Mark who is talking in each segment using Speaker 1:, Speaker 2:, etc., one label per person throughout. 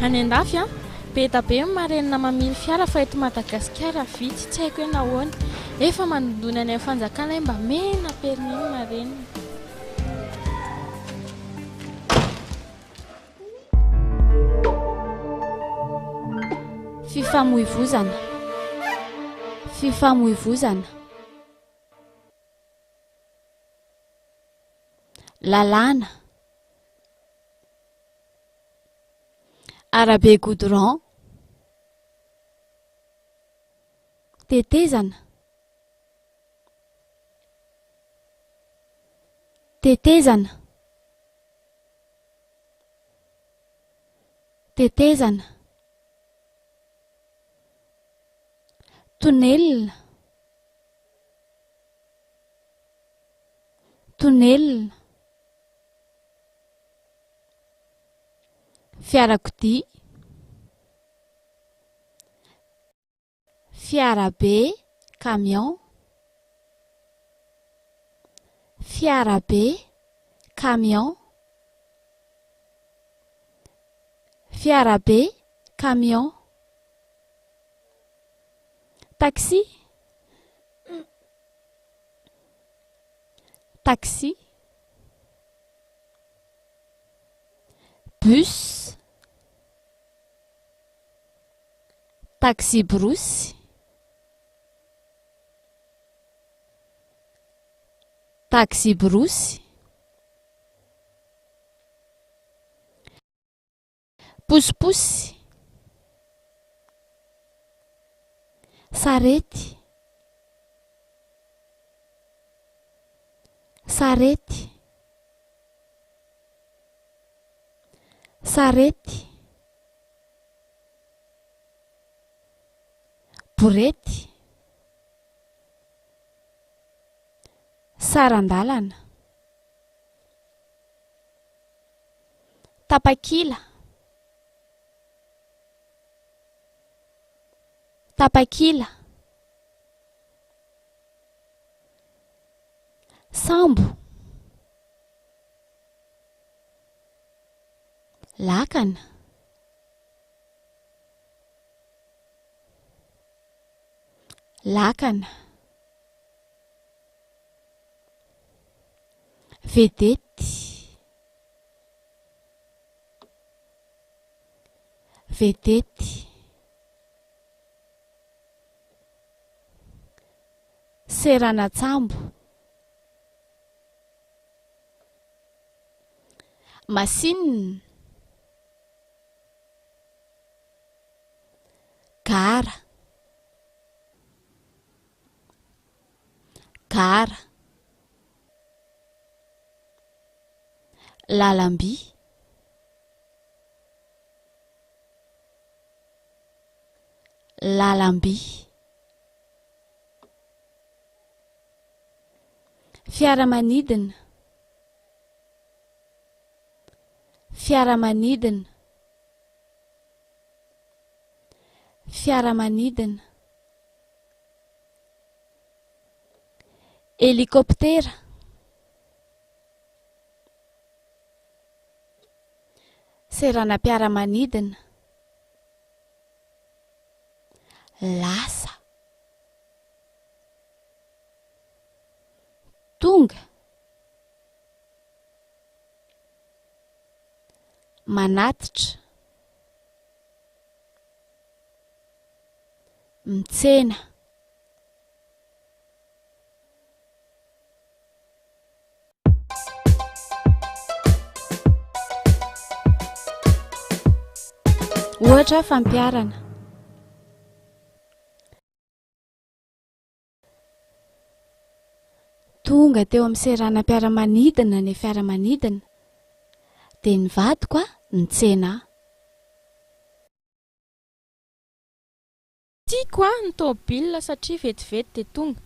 Speaker 1: Any andafy a be tabe marenina mamily fiara fa eto Madagasikara vitsy tsy haiko hoe nahoana efa manodona any amin'ny fanjakana mba mena permis marenina.
Speaker 2: Fifamoivoizana lalàna arabe goudron tetezana tunnel fiarakodia fiarabe camion taxi bus taxi brousse pousse-pousse sarety borety sarandalana tapakila sambo lakana vedety seranatsambo machine gara lalamby fiaramanidina hélicoptère seranam-piaramanidina lasa tonga manatitra mitsena ohatra fampiarana tonga teo amin'ny seranam-piaramanidina ny fiaramanidina dia nivadiko a nitsena
Speaker 1: tiako a ny tômôbilina satria vetivety dia tonga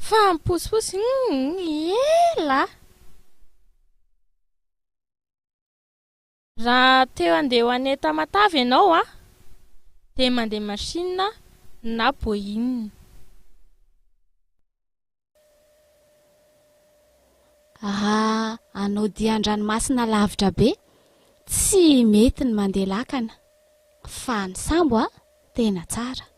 Speaker 1: fa miposiposy ela raha teo andeha ho aneta Matavy ianao a dia mandeha machine na boina.
Speaker 2: Anao dia an-dranomasina lavitra be tsy mety ny mandeha lakana fa ny sambo a tena tsara.